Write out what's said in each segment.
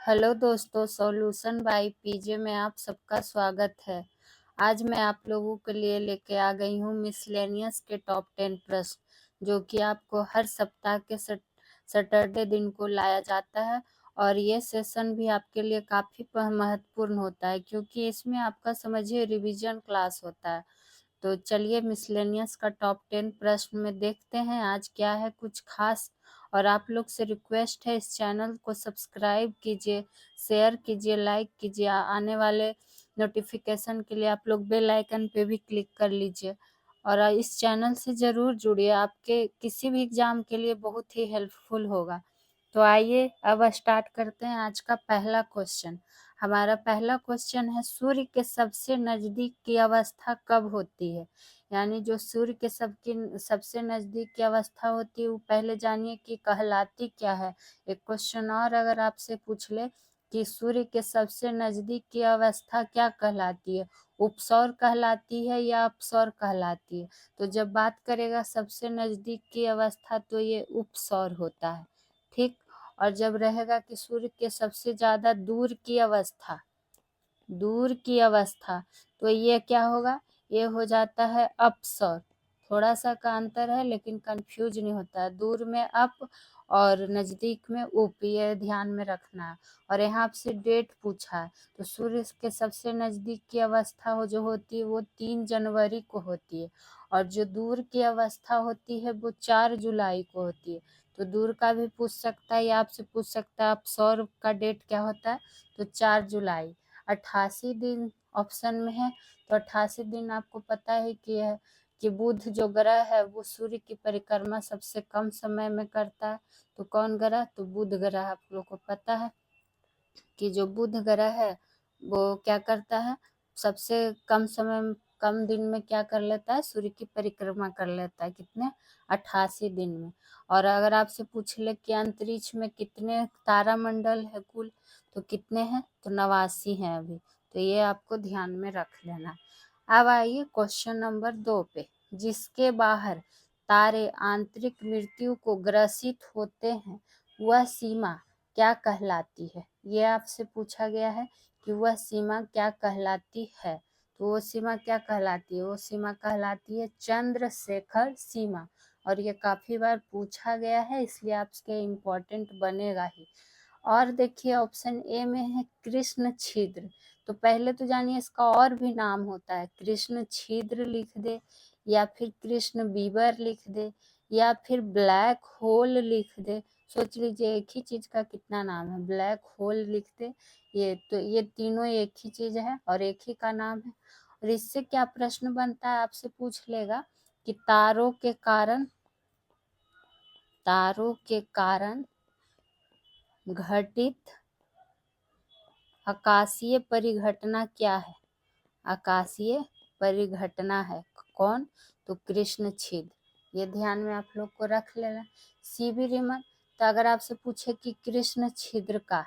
Hello दोस्तों, solution by PJ में आप सबका स्वागत है। आज मैं आप लोगों के लिए लेके आ गई हूँ मिसलेनियस के टॉप 10 प्रश्न, जो कि आपको हर सप्ताह के सैटरडे दिन को लाया जाता है। और ये सेशन भी आपके लिए काफ़ी महत्वपूर्ण होता है, क्योंकि इसमें आपका समझिए रिवीजन क्लास होता है। तो चलिए मिसलेनियस का टॉप 10 प्रश्न में देखते हैं आज क्या है कुछ खास। और आप लोग से रिक्वेस्ट है, इस चैनल को सब्सक्राइब कीजिए, शेयर कीजिए, लाइक कीजिए। आने वाले नोटिफिकेशन के लिए आप लोग बेल आइकन पे भी क्लिक कर लीजिए। और इस चैनल से ज़रूर जुड़िए, आपके किसी भी एग्ज़ाम के लिए बहुत ही हेल्पफुल होगा। तो आइए अब स्टार्ट करते हैं आज का पहला क्वेश्चन। हमारा पहला क्वेश्चन है, सूर्य के सबसे नज़दीक की अवस्था कब होती है? यानी जो सूर्य के सबसे नज़दीक की अवस्था होती है वो पहले जानिए कि कहलाती क्या है। एक क्वेश्चन और अगर आपसे पूछ ले कि सूर्य के सबसे नज़दीक की अवस्था क्या कहलाती है, उपसौर कहलाती है या अपसौर कहलाती है? तो जब बात करेगा सबसे नज़दीक की अवस्था तो ये उपसौर होता है, ठीक। और जब रहेगा कि सूर्य के सबसे ज़्यादा दूर की अवस्था तो ये क्या होगा, ये हो जाता है अपसौर। थोड़ा सा का अंतर है लेकिन कंफ्यूज नहीं होता है, दूर में अप और नज़दीक में उप, ये ध्यान में रखना है। और यहाँ आपसे डेट पूछा है, तो सूर्य के सबसे नज़दीक की अवस्था जो होती है वो 3 जनवरी को होती है, और जो दूर की अवस्था होती है वो 4 जुलाई को होती है। तो दूर का भी पूछ सकता है या आपसे पूछ सकता है अपसौर का डेट क्या होता है, तो 4 जुलाई। 88 दिन ऑप्शन में है, तो 88 दिन आपको पता है कि है कि बुध जो ग्रह है वो सूर्य की परिक्रमा सबसे कम समय में करता है। तो कौन ग्रह, तो बुध ग्रह। आप लोग को पता है कि जो बुध ग्रह है वो क्या करता है, सबसे कम समय में कम दिन में क्या कर लेता है, सूर्य की परिक्रमा कर लेता है। कितने, 88 दिन में। और अगर आपसे पूछ ले कि अंतरिक्ष में कितने तारामंडल है कुल, तो कितने हैं, तो 89 हैं अभी। तो ये आपको ध्यान में रख लेना। अब आइए क्वेश्चन नंबर 2 पे, जिसके बाहर तारे आंतरिक मृत्यु को ग्रसित होते हैं वह सीमा क्या कहलाती है? ये आपसे पूछा गया है कि वह सीमा क्या कहलाती है। तो वो सीमा क्या कहलाती है, वो सीमा कहलाती है चंद्रशेखर सीमा। और ये काफ़ी बार पूछा गया है, इसलिए आपके इम्पोर्टेंट बनेगा ही। और देखिए ऑप्शन ए में है कृष्ण छिद्र। तो पहले तो जानिए इसका और भी नाम होता है, कृष्ण छिद्र लिख दे, या फिर कृष्ण बीबर लिख दे, या फिर ब्लैक होल लिख दे। सोच लीजिए एक ही चीज़ का कितना नाम है, ब्लैक होल लिख दे। ये तीनों एक ही चीज़ है और एक ही का नाम है। और इससे क्या प्रश्न बनता है, आपसे पूछ लेगा कि तारों के कारण घटित आकाशीय परिघटना क्या है? आकाशीय परिघटना है कौन, तो कृष्ण छिद्र। ये ध्यान में आप लोग को रख लेना। सीवी रिमन, तो अगर आपसे पूछे कि कृष्ण छिद्र का,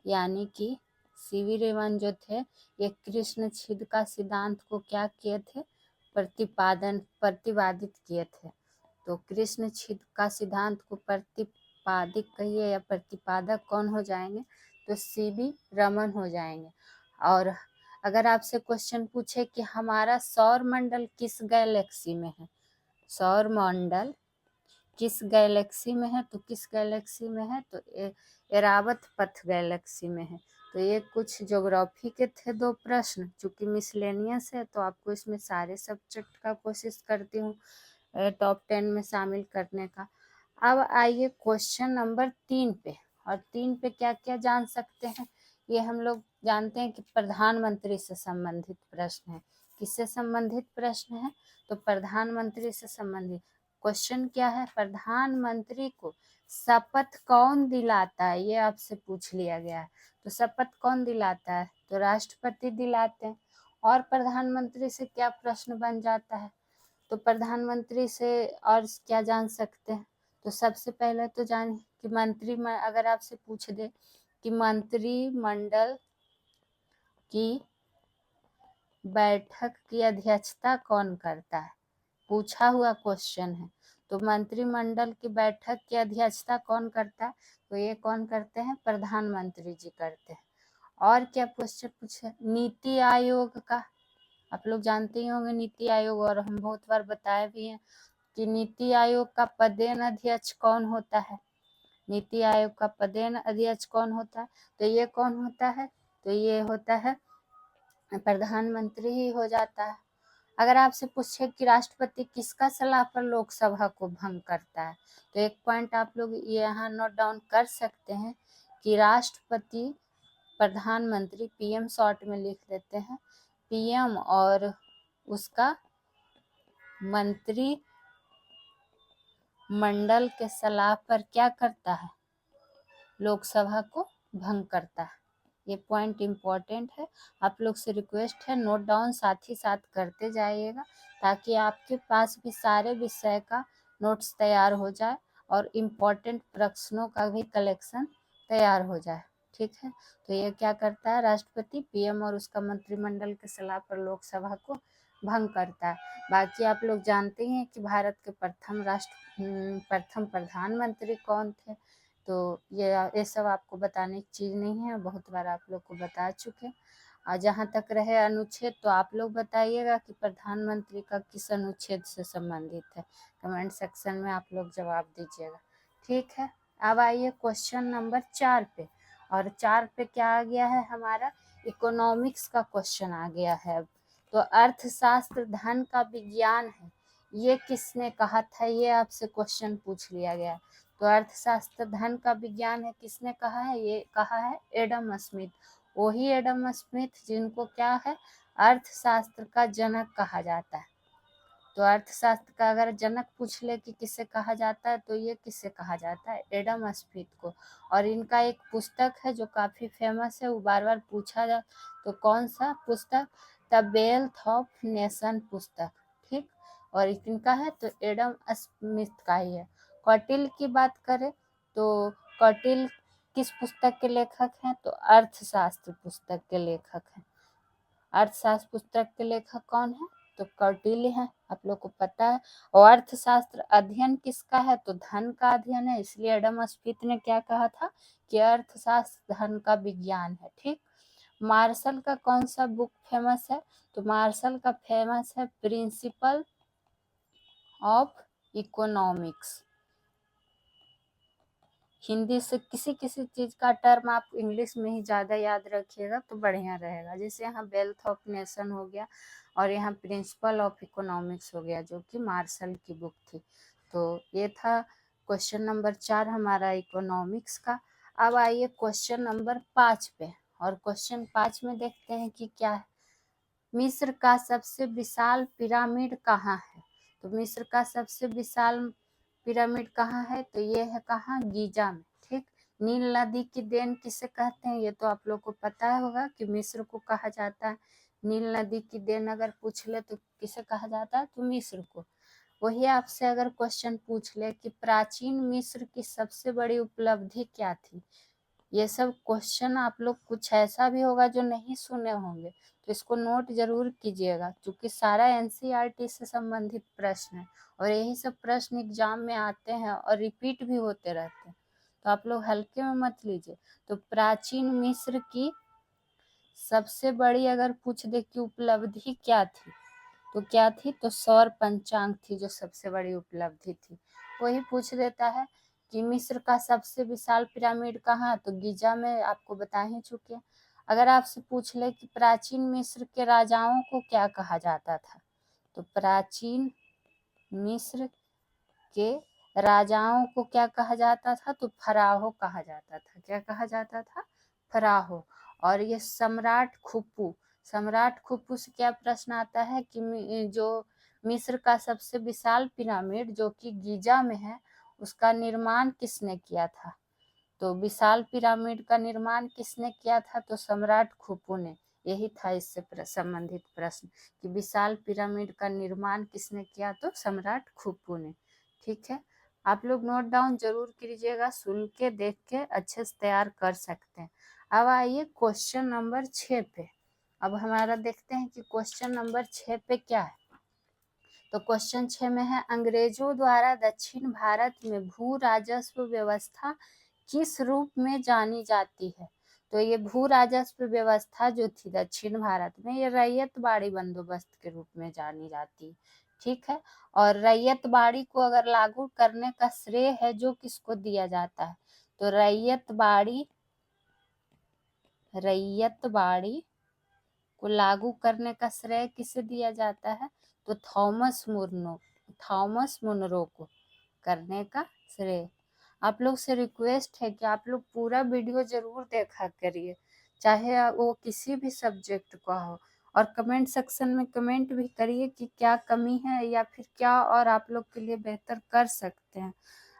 यानी कि सीवी रिमन जो थे ये कृष्ण छिद्र का सिद्धांत को क्या किए थे, प्रतिपादित किए थे। तो कृष्ण छिद्र का सिद्धांत को प्रतिपादित कहिए या प्रतिपादक कौन हो जाएंगे, तो सीवी रमन हो जाएंगे। और अगर आपसे क्वेश्चन पूछे कि हमारा सौर मंडल किस गैलेक्सी में है, सौर मंडल किस गैलेक्सी में है, तो किस गैलेक्सी में है, तो एरावत पथ गैलेक्सी में है। तो ये कुछ ज्योग्राफी के थे 2 प्रश्न, चूंकि मिसलेनियस है तो आपको इसमें सारे सब्जेक्ट का कोशिश करती हूँ टॉप 10 में शामिल करने का। अब आइए क्वेश्चन नंबर 3 पे। और 3 पे क्या क्या जान सकते हैं, ये हम लोग जानते हैं कि प्रधानमंत्री से संबंधित प्रश्न है। किससे संबंधित प्रश्न है, तो प्रधानमंत्री से संबंधित। क्वेश्चन क्या है, प्रधानमंत्री को शपथ कौन दिलाता है, ये आपसे पूछ लिया गया है। तो शपथ कौन दिलाता है, तो राष्ट्रपति दिलाते हैं। और प्रधानमंत्री से क्या प्रश्न बन जाता है, तो प्रधानमंत्री से और क्या जान सकते हैं, तो सबसे पहले तो जान कि अगर आपसे पूछ दे कि मंत्रिमंडल की बैठक की अध्यक्षता कौन करता है, पूछा हुआ क्वेश्चन है, तो मंत्रिमंडल की बैठक की अध्यक्षता कौन करता है? तो ये कौन करते हैं? प्रधानमंत्री जी करते हैं। और क्या क्वेश्चन पूछे? नीति आयोग का, आप लोग जानते ही होंगे नीति आयोग, और हम बहुत बार बताए भी हैं कि नीति आयोग का पदेन अध्यक्ष कौन होता है? नीति आयोग का पदेन अध्यक्ष कौन होता है? तो ये कौन होता है? तो ये होता है प्रधानमंत्री ही हो जाता है। अगर आपसे पूछे कि राष्ट्रपति किसका सलाह पर लोकसभा को भंग करता है, तो एक पॉइंट आप लोग यहाँ नोट डाउन कर सकते हैं कि राष्ट्रपति प्रधानमंत्री, पीएम शॉर्ट में लिख देते हैं, पीएम और उसका मंत्री मंडल के सलाह पर क्या करता है? लोकसभा को भंग करता है। ये पॉइंट इम्पोर्टेंट है, आप लोग से रिक्वेस्ट है नोट डाउन साथ ही साथ करते जाइएगा, ताकि आपके पास भी सारे विषय का नोट्स तैयार हो जाए और इम्पोर्टेंट प्रश्नों का भी कलेक्शन तैयार हो जाए। ठीक है, तो ये क्या करता है? राष्ट्रपति, पीएम और उसका मंत्रिमंडल की सलाह पर लोकसभा को भंग करता है। बाकी आप लोग जानते हैं कि भारत के प्रथम प्रधानमंत्री कौन थे, तो ये सब आपको बताने की चीज़ नहीं है, बहुत बार आप लोग को बता चुके। और जहाँ तक रहे अनुच्छेद, तो आप लोग बताइएगा कि प्रधानमंत्री का किस अनुच्छेद से संबंधित है, कमेंट सेक्शन में आप लोग जवाब दीजिएगा। ठीक है, अब आइए क्वेश्चन नंबर 4 पे, और 4 पे क्या आ गया है? हमारा इकोनॉमिक्स का क्वेश्चन आ गया है। तो अर्थशास्त्र धन का विज्ञान है, ये किसने कहा था? ये आपसे क्वेश्चन पूछ लिया गया। तो अर्थशास्त्र धन का विज्ञान है, किसने कहा है? ये कहा है एडम स्मिथ। वही एडम स्मिथ जिनको क्या है? अर्थशास्त्र का जनक कहा जाता है। तो अर्थशास्त्र का अगर जनक पूछ ले कि किसे कहा जाता है, तो ये किसे कहा जाता है? एडम स्मिथ को। और इनका एक पुस्तक है जो काफ़ी फेमस है, वो बार बार पूछा जा, तो कौन सा पुस्तक? द वेल्थ ऑफ नेशन पुस्तक। ठीक, और इनका है तो एडम स्मिथ का ही है। कौटिल्य की बात करें तो कौटिल्य किस पुस्तक के लेखक हैं? तो अर्थशास्त्र पुस्तक के लेखक हैं। अर्थशास्त्र पुस्तक के लेखक कौन है? तो कौटिल्य है, आप लोग को पता है। और अर्थशास्त्र अध्ययन किसका है? तो धन का अध्ययन है, इसलिए एडम स्मिथ ने क्या कहा था कि अर्थशास्त्र धन का विज्ञान है। ठीक, मार्शल का कौन सा बुक फेमस है? तो मार्शल का फेमस है प्रिंसिपल ऑफ इकोनॉमिक्स। हिंदी से किसी किसी चीज़ का टर्म आप इंग्लिश में ही ज़्यादा याद रखिएगा तो बढ़िया रहेगा। जैसे यहाँ वेल्थ ऑफ नेशन हो गया, और यहाँ प्रिंसिपल ऑफ इकोनॉमिक्स हो गया, जो कि मार्शल की बुक थी। तो ये था क्वेश्चन नंबर 4 हमारा इकोनॉमिक्स का। अब आइए क्वेश्चन नंबर 5 पे, और क्वेश्चन 5 में देखते हैं कि क्या है। मिस्र का सबसे विशाल पिरामिड कहाँ है? तो मिस्र का सबसे विशाल पिरामिड कहाँ है? तो ये है कहाँ? गीजा में। ठीक, नील नदी की देन किसे कहते हैं? ये तो आप लोग को पता होगा कि मिस्र को कहा जाता है। नील नदी की देन अगर पूछ ले तो किसे कहा जाता है? तो मिस्र को। वही आपसे अगर क्वेश्चन पूछ ले कि प्राचीन मिस्र की सबसे बड़ी उपलब्धि क्या थी, ये सब क्वेश्चन आप लोग कुछ ऐसा भी होगा जो नहीं सुने होंगे, तो इसको नोट जरूर कीजिएगा, क्योंकि सारा एनसीईआरटी से संबंधित प्रश्न है, और यही सब प्रश्न एग्जाम में आते हैं और रिपीट भी होते रहते हैं, तो आप लोग हल्के में मत लीजिए। तो प्राचीन मिस्र की सबसे बड़ी अगर पूछ दे कि उपलब्धि क्या थी, तो क्या थी? तो सौर पंचांग थी जो सबसे बड़ी उपलब्धि थी। वही पूछ देता है कि मिस्र का सबसे विशाल पिरामिड कहाँ? तो गीजा में, आपको बता ही चुके। अगर आपसे पूछ ले कि प्राचीन मिस्र के राजाओं को क्या कहा जाता था, तो प्राचीन मिस्र के राजाओं को क्या कहा जाता था? तो फराहो कहा जाता था। क्या कहा जाता था? फराहो। और ये सम्राट खुफू से क्या प्रश्न आता है कि जो मिस्र का सबसे विशाल पिरामिड जो कि गीजा में है, उसका निर्माण किसने किया था? तो विशाल पिरामिड का निर्माण किसने किया था? तो सम्राट खुफू ने। यही था इससे संबंधित प्रश्न कि विशाल पिरामिड का निर्माण किसने किया? तो सम्राट खुफू ने। ठीक है, आप लोग नोट डाउन जरूर कीजिएगा, सुन के देख के अच्छे से तैयार कर सकते हैं। अब आइए क्वेश्चन नंबर 6 पे। अब हमारा देखते हैं कि क्वेश्चन नंबर 6 पे क्या है। तो क्वेश्चन 6 में है, अंग्रेजों द्वारा दक्षिण भारत में भू राजस्व व्यवस्था किस रूप में जानी जाती है? तो ये भू राजस्व व्यवस्था जो थी दक्षिण भारत में, ये रैयतबाड़ी बंदोबस्त के रूप में जानी जाती है। ठीक है, और रैयतबाड़ी को अगर लागू करने का श्रेय है जो किसको दिया जाता है? तो रैयतबाड़ी को लागू करने का श्रेय किसे दिया जाता है? तो थॉमस मुनरो को करने का श्रेय। आप लोग से रिक्वेस्ट है कि आप लोग पूरा वीडियो जरूर देखा करिए, चाहे वो किसी भी सब्जेक्ट का हो, और कमेंट सेक्शन में कमेंट भी करिए कि क्या कमी है या फिर क्या और आप लोग के लिए बेहतर कर सकते हैं।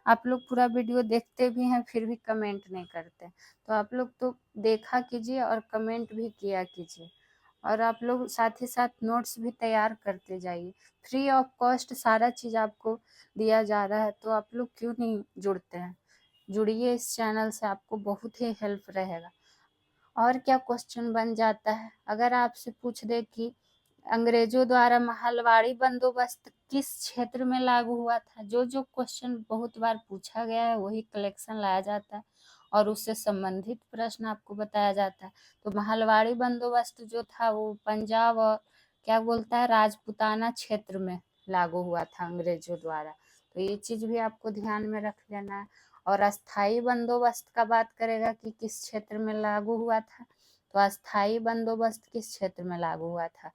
आप लोग पूरा वीडियो देखते भी हैं फिर भी कमेंट नहीं करते, तो आप लोग तो देखा कीजिए और कमेंट भी किया कीजिए, और आप लोग साथ ही साथ नोट्स भी तैयार करते जाइए। फ्री ऑफ कॉस्ट सारा चीज़ आपको दिया जा रहा है, तो आप लोग क्यों नहीं जुड़ते हैं? जुड़िए इस चैनल से, आपको बहुत ही हेल्प रहेगा। और क्या क्वेश्चन बन जाता है, अगर आपसे पूछ दे कि अंग्रेजों द्वारा महलवाड़ी बंदोबस्त किस क्षेत्र में लागू हुआ था? जो क्वेश्चन बहुत बार पूछा गया है वही कलेक्शन लाया जाता है और उससे संबंधित प्रश्न आपको बताया जाता है। तो महलवाड़ी बंदोबस्त जो था वो पंजाब और क्या बोलता है राजपूताना क्षेत्र में लागू हुआ था अंग्रेजों द्वारा, तो ये चीज भी आपको ध्यान में रख लेना है। और अस्थाई बंदोबस्त का बात करेगा कि किस क्षेत्र में लागू हुआ था, तो अस्थाई बंदोबस्त किस क्षेत्र में लागू हुआ था?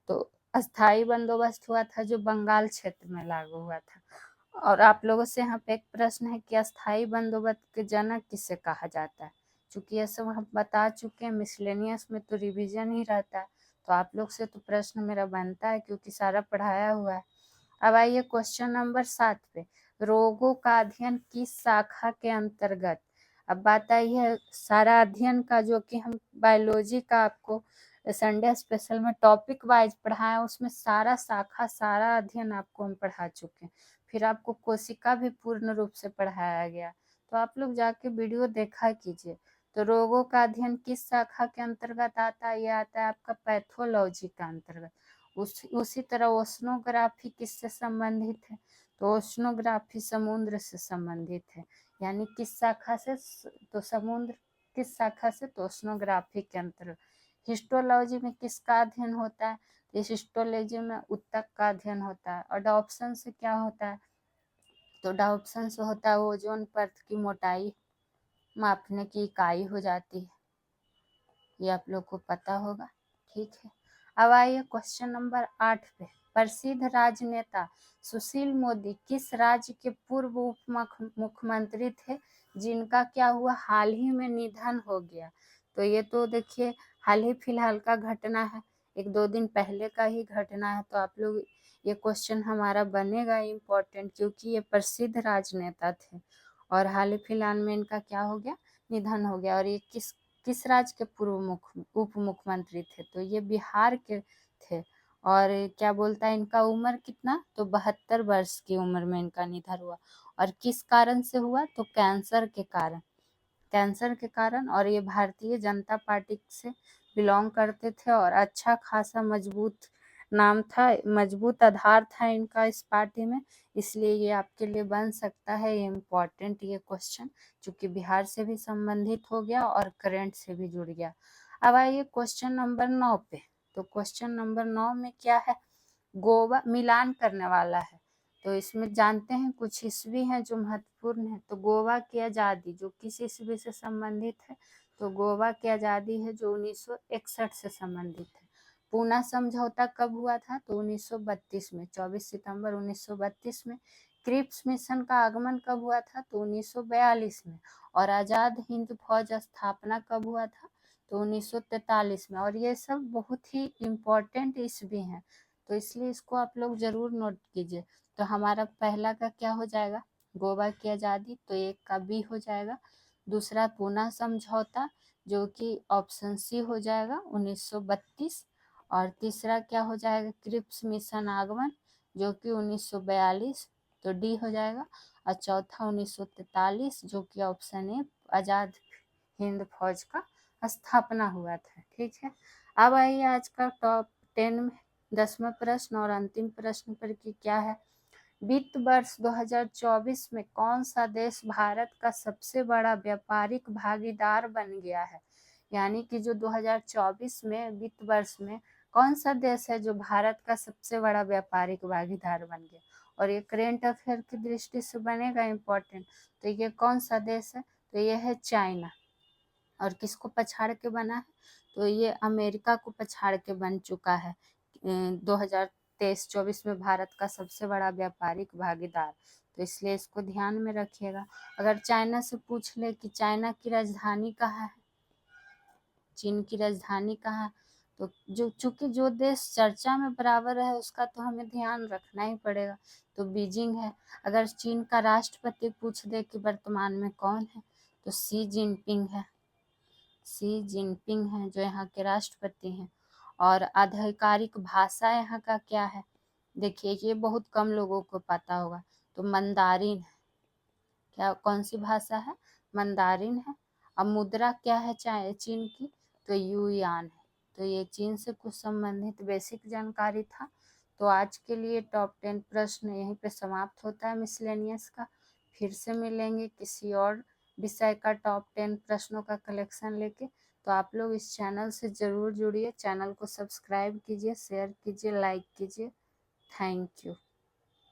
तो अस्थाई बंदोबस्त हुआ था जो बंगाल क्षेत्र में लागू हुआ था। और आप लोगों से यहाँ पे एक प्रश्न है कि अस्थाई बंदोबस्त के जनक किसे कहा जाता है? चूंकि ये सब हम बता चुके हैं, मिसलेनियस में तो रिवीजन ही रहता है, तो आप लोग से तो प्रश्न मेरा बनता है क्योंकि सारा पढ़ाया हुआ है। अब आइए क्वेश्चन नंबर 7 पे, रोगों का अध्ययन किस शाखा के अंतर्गत? अब बात आई है सारा अध्ययन का, जो कि हम बायोलॉजी का आपको संडे स्पेशल में टॉपिक वाइज पढ़ाया, उसमें सारा शाखा सारा अध्ययन आपको हम पढ़ा चुके हैं। फिर आपको कोशिका भी पूर्ण रूप से पढ़ाया गया, तो आप लोग जाके वीडियो देखा कीजिए। तो रोगों का अध्ययन किस शाखा के अंतर्गत आता है? ये आता है आपका पैथोलॉजी का अंतर्गत। उसी तरह ओशनोग्राफी किससे संबंधित है? तो ओशनोग्राफी समुद्र से संबंधित है, यानी किस शाखा से? तो समुद्र किस शाखा से? तो ओशनोग्राफी के अंतर्गत। हिस्टोलॉजी में किसका अध्ययन होता है? इस हिस्टोलॉजी में ऊतक का अध्ययन होता है। और डायप्सन से क्या होता है? तो डायप्सन से होता है ओजोन परत की मोटाई मापने की इकाई हो जाती है, ये आप लोग को पता होगा। ठीक है, अब आइए क्वेश्चन नंबर 8 पे, प्रसिद्ध राजनेता सुशील मोदी किस राज्य के पूर्व उप मुख्यमंत्री थे जिनका क्या हुआ, हाल ही में निधन हो गया? तो ये तो देखिए हाल ही फिलहाल का घटना है, 1-2 दिन पहले का ही घटना है, तो आप लोग ये क्वेश्चन हमारा बनेगा इम्पोर्टेंट, क्योंकि ये प्रसिद्ध राजनेता थे और हाल ही फिलहाल में इनका क्या हो गया, निधन हो गया। और ये किस राज्य के पूर्व उप मुख्यमंत्री थे? तो ये बिहार के थे। और क्या बोलता है इनका उम्र कितना? तो 72 वर्ष की उम्र में इनका निधन हुआ। और किस कारण से हुआ? तो कैंसर के कारण। और ये भारतीय जनता पार्टी से बिलोंग करते थे और अच्छा खासा मजबूत नाम था, मजबूत आधार था इनका इस पार्टी में, इसलिए ये आपके लिए बन सकता है ये इम्पोर्टेंट ये क्वेश्चन, चूंकि बिहार से भी संबंधित हो गया और करंट से भी जुड़ गया। अब आइए क्वेश्चन नंबर 9 पे। तो क्वेश्चन नंबर 9 में क्या है, गोवा मिलान करने वाला है, तो इसमें जानते हैं कुछ ईस्वी हैं जो महत्वपूर्ण है। तो गोवा की आज़ादी जो किस ईस्वी से संबंधित है? तो गोवा की आज़ादी है जो 1961 से संबंधित है। पूना समझौता कब हुआ था? तो 1932 में, 24 सितंबर 1932 में। क्रिप्स मिशन का आगमन कब हुआ था? तो 1942 में। और आज़ाद हिंद फौज स्थापना कब हुआ था? तो 1943 में। और ये सब बहुत ही इम्पोर्टेंट ईस्वी हैं, तो इसलिए इसको आप लोग जरूर नोट कीजिए। तो हमारा पहला का क्या हो जाएगा, गोवा की आज़ादी, तो एक का बी हो जाएगा। दूसरा पूना समझौता जो कि ऑप्शन सी हो जाएगा 1932। और तीसरा क्या हो जाएगा, क्रिप्स मिशन आगमन जो कि 1942, तो डी हो जाएगा। और चौथा 1943 जो कि ऑप्शन ए आज़ाद हिंद फौज का स्थापना हुआ था। ठीक है, अब आइए आज का टॉप 10 में 10वां प्रश्न और अंतिम प्रश्न पर कि क्या है, वित्त वर्ष 2024 में कौन सा देश भारत का सबसे बड़ा व्यापारिक भागीदार बन गया है। यानी कि जो 2024 में वित्त वर्ष में कौन सा देश है जो भारत का सबसे बड़ा व्यापारिक भागीदार बन गया, और ये करेंट अफेयर की दृष्टि से बनेगा इम्पोर्टेंट। तो ये कौन सा देश है, तो ये है चाइना। और किसको पछाड़ के बना है, तो ये अमेरिका को पछाड़ के बन चुका है 2023-24 में भारत का सबसे बड़ा व्यापारिक भागीदार। तो इसलिए इसको ध्यान में रखिएगा। अगर चाइना से पूछ ले कि चाइना की राजधानी कहाँ है, चीन की राजधानी कहाँ है, तो चूंकि जो देश चर्चा में बराबर है उसका तो हमें ध्यान रखना ही पड़ेगा, तो बीजिंग है। अगर चीन का राष्ट्रपति पूछ दे कि वर्तमान में कौन है, तो शी जिनपिंग है, शी जिनपिंग हैं जो यहाँ के राष्ट्रपति हैं। और आधिकारिक भाषा यहाँ का क्या है, देखिए ये बहुत कम लोगों को पता होगा, तो मंदारिन है। क्या कौन सी भाषा है, मंदारिन है। अब मुद्रा क्या है चीन की, तो युआन है। तो ये चीन से कुछ संबंधित बेसिक जानकारी था। तो आज के लिए टॉप 10 प्रश्न यहीं पे समाप्त होता है मिसलेनियस का। फिर से मिलेंगे किसी और विषय का टॉप 10 प्रश्नों का कलेक्शन लेके। तो आप लोग इस चैनल से ज़रूर जुड़िए, चैनल को सब्सक्राइब कीजिए, शेयर कीजिए, लाइक कीजिए। Thank you.